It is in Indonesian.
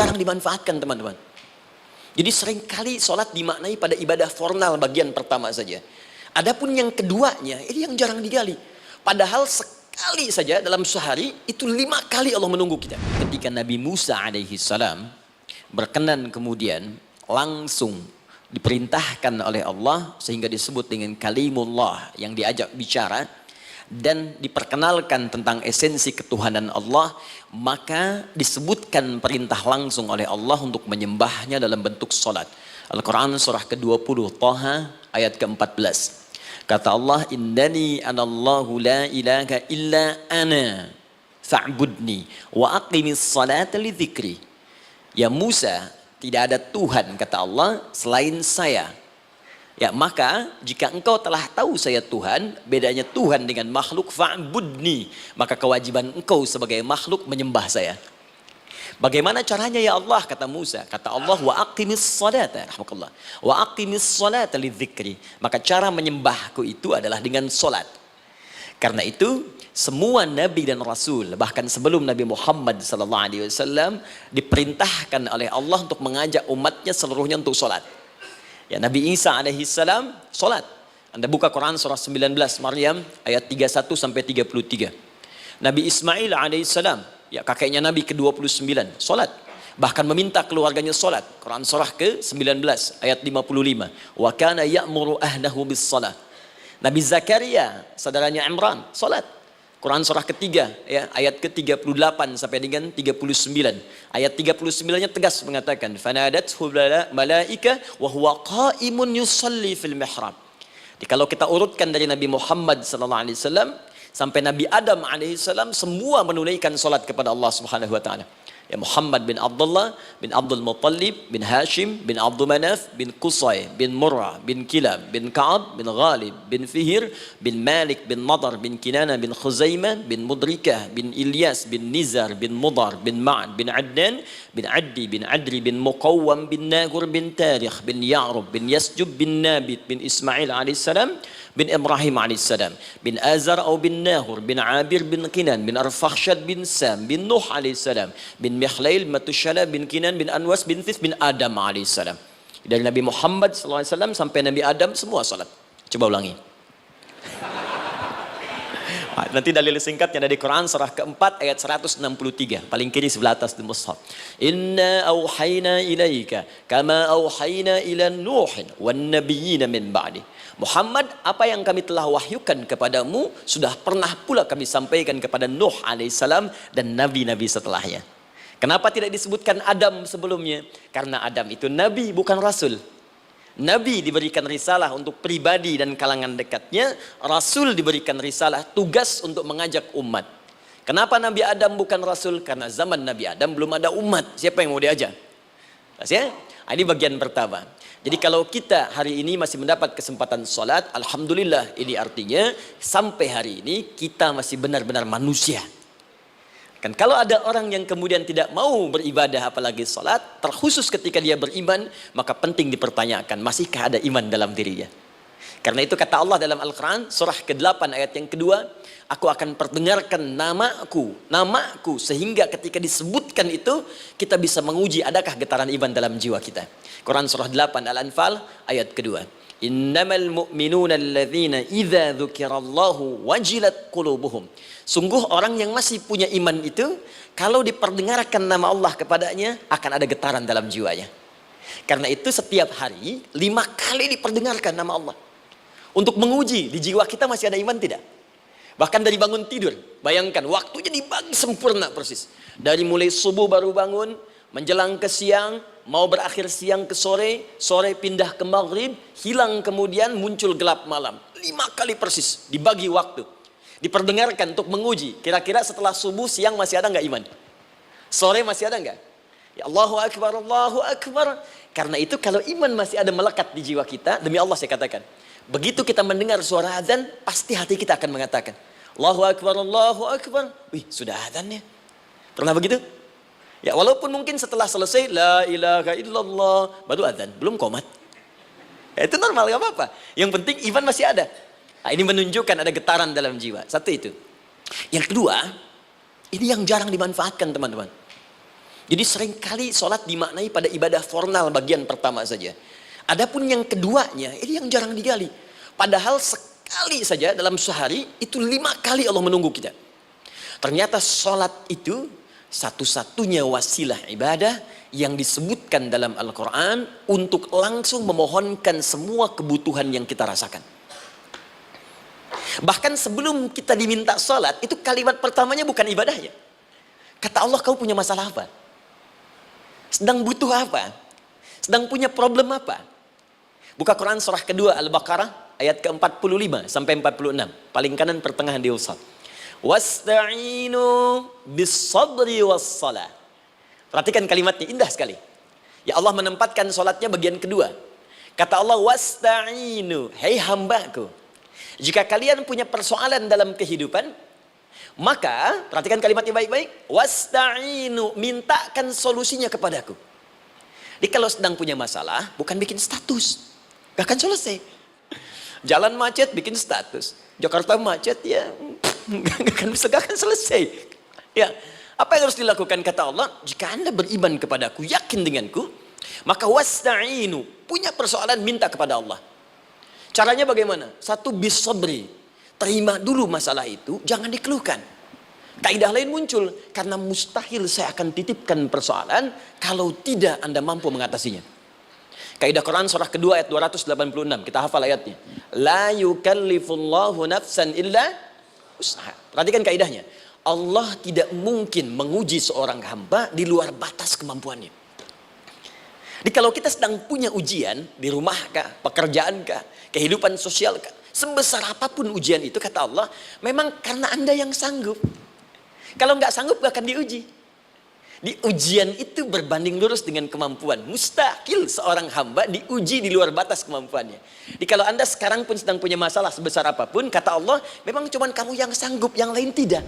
jarang dimanfaatkan teman-teman. Jadi seringkali sholat dimaknai pada ibadah formal bagian pertama saja. Adapun yang keduanya, ini yang jarang digali. Padahal sekali saja dalam sehari, itu 5 kali Allah menunggu kita. Ketika Nabi Musa alaihi salam berkenan kemudian langsung diperintahkan oleh Allah sehingga disebut dengan kalimullah yang diajak bicara dan diperkenalkan tentang esensi ketuhanan Allah, maka disebutkan perintah langsung oleh Allah untuk menyembahnya dalam bentuk salat. Al-Quran surah ke-20 Thaha ayat ke-14. Kata Allah, innani anallahu la ilaha illa ana fa'budni wa aqimis salata li dzikri. Ya Musa, tidak ada Tuhan kata Allah selain saya. Ya maka jika engkau telah tahu saya Tuhan, bedanya Tuhan dengan makhluk, fa'budni, maka kewajiban engkau sebagai makhluk menyembah saya. Bagaimana caranya ya Allah, kata Musa? Kata Allah, wa aqimis salata, rahmatullah, wa aqimis salata li dzikri. Maka cara menyembahku itu adalah dengan solat. Karena itu semua nabi dan rasul, bahkan sebelum Nabi Muhammad SAW, diperintahkan oleh Allah untuk mengajak umatnya seluruhnya untuk solat. Ya, Nabi Isa alaihissalam solat. Anda buka Quran surah 19 Maryam ayat 31 sampai 33. Nabi Ismail alaihissalam, ya kakeknya Nabi ke-29, solat. Bahkan meminta keluarganya solat. Quran surah ke-19 ayat 55. Wa kana ya'muru ahlahu bis salah. Nabi Zakaria, saudaranya Imran, solat. Quran surah ketiga, ya, ayat ke-38 sampai dengan 39. Ayat 39-nya tegas mengatakan, fanadathu malaika wa huwa qa'imun yusalli fil mihrab. Jadi kalau kita urutkan dari Nabi Muhammad SAW sampai Nabi Adam alaihissalam, semua menunaikan salat kepada Allah Subhanahu wa taala. Ya Muhammad bin Abdullah bin Abdul Muttalib bin Hashim bin Abdul Manaf bin Qusay bin Murrah bin Kilab bin Ka'ab bin Ghalib bin Fihir bin Malik bin Nadar bin Kinana bin Khuzaimah bin Mudrikah bin Ilyas bin Nizar bin Mudar bin Ma'ad bin Adnan bin Addi bin Adri bin Muqawwam bin Nagur bin Tarikh bin Ya'rub bin Yasjub bin Nabit bin Ismail alaihissalam bin Ibrahim alaihissalam bin Azar atau bin Nahur bin Abir bin Kinan bin Arfakhshad bin Sam bin Nuh alaihissalam bin Mikhlail Matushala bin Kinan bin Anwas bin This bin Adam alaihissalam. Dari Nabi Muhammad SAW sampai Nabi Adam semua salat. Coba ulangi. Nanti dalil singkatnya dari Quran surah keempat ayat 163, paling kiri sebelah atas di mushaf. Inna auhayna ilaika kama auhayna ila Nuhin wan nabiyyin min ba'di. Muhammad, apa yang kami telah wahyukan kepadamu sudah pernah pula kami sampaikan kepada Nuh alaihissalam dan nabi-nabi setelahnya. Kenapa tidak disebutkan Adam sebelumnya? Karena Adam itu nabi bukan rasul. Nabi diberikan risalah untuk pribadi dan kalangan dekatnya. Rasul diberikan risalah tugas untuk mengajak umat. Kenapa Nabi Adam bukan rasul? Karena zaman Nabi Adam belum ada umat. Siapa yang mau diajak? Ya? Ini bagian pertama. Jadi kalau kita hari ini masih mendapat kesempatan sholat, alhamdulillah, ini artinya sampai hari ini kita masih benar-benar manusia. Kan kalau ada orang yang kemudian tidak mau beribadah apalagi sholat, terkhusus ketika dia beriman, maka penting dipertanyakan, masihkah ada iman dalam dirinya? Karena itu kata Allah dalam Al-Quran, surah ke-8 ayat yang kedua, aku akan perdengarkan namaku, sehingga ketika disebutkan itu, kita bisa menguji adakah getaran iman dalam jiwa kita. Quran surah 8 Al-Anfal ayat kedua. Innamal mu'minuna alladzina idza dzukirallahu wajilat qulubuhum. Sungguh orang yang masih punya iman itu, kalau diperdengarkan nama Allah kepadanya, akan ada getaran dalam jiwanya. Karena itu setiap hari 5 kali diperdengarkan nama Allah. Untuk menguji di jiwa kita masih ada iman tidak? Bahkan dari bangun tidur, bayangkan waktunya dibagi sempurna persis. Dari mulai subuh baru bangun, menjelang ke siang, mau berakhir siang ke sore, sore pindah ke maghrib, hilang kemudian muncul gelap malam. 5 kali persis dibagi waktu. Diperdengarkan untuk menguji. Kira-kira setelah subuh siang masih ada nggak iman? Sore masih ada nggak? Ya Allahu Akbar, Allahu Akbar. Karena itu kalau iman masih ada melekat di jiwa kita, demi Allah saya katakan, begitu kita mendengar suara azan, pasti hati kita akan mengatakan, Allahu Akbar, Allahu Akbar. Wih, sudah azannya. Pernah begitu? Ya walaupun mungkin setelah selesai la ilaha illallah baru azan, belum qomat. Ya, itu normal, gak apa-apa. Yang penting iman masih ada. Nah, ini menunjukkan ada getaran dalam jiwa. Satu itu. Yang kedua, ini yang jarang dimanfaatkan teman-teman. Jadi seringkali sholat dimaknai pada ibadah formal bagian pertama saja. Adapun yang keduanya, ini yang jarang digali. Padahal sekali saja dalam sehari, itu 5 kali Allah menunggu kita. Ternyata sholat itu satu-satunya wasilah ibadah yang disebutkan dalam Al-Quran untuk langsung memohonkan semua kebutuhan yang kita rasakan. Bahkan sebelum kita diminta sholat, itu kalimat pertamanya bukan ibadahnya. Kata Allah, kau punya masalah apa? Sedang butuh apa? Sedang punya problem apa? Buka Quran surah kedua Al-Baqarah ayat ke-45 sampai 46. Paling kanan pertengahan di usad. Wasta'inu bis-sabri was-salah. Perhatikan kalimatnya, indah sekali. Ya Allah menempatkan sholatnya bagian kedua. Kata Allah, wasta'inu, hei hambaku, jika kalian punya persoalan dalam kehidupan, maka, perhatikan kalimatnya baik-baik, wasta'inu, mintakan solusinya kepadaku. Jadi kalau sedang punya masalah, bukan bikin status, gak akan selesai. Jalan macet, bikin status. Jakarta macet, ya gak akan selesai. Ya, apa yang harus dilakukan? Kata Allah, jika anda beriman kepadaku, yakin denganku, maka wasta'inu, punya persoalan, minta kepada Allah. Caranya bagaimana? Satu, bis-sabri. Terima dulu masalah itu, jangan dikeluhkan. Kaidah lain muncul, karena mustahil saya akan titipkan persoalan kalau tidak anda mampu mengatasinya. Kaidah Quran surah kedua ayat 286, kita hafal ayatnya. La yukallifullahu nafsan illa usaha. Perhatikan kaidahnya. Allah tidak mungkin menguji seorang hamba di luar batas kemampuannya. Jadi kalau kita sedang punya ujian, di rumah kah, pekerjaan kah, kehidupan sosial kah, sebesar apapun ujian itu, kata Allah, memang karena anda yang sanggup. Kalau nggak sanggup gak akan diuji. Di ujian itu berbanding lurus dengan kemampuan. Mustahil seorang hamba diuji di luar batas kemampuannya. Jadi kalau anda sekarang pun sedang punya masalah sebesar apapun, kata Allah, memang cuma kamu yang sanggup, yang lain tidak.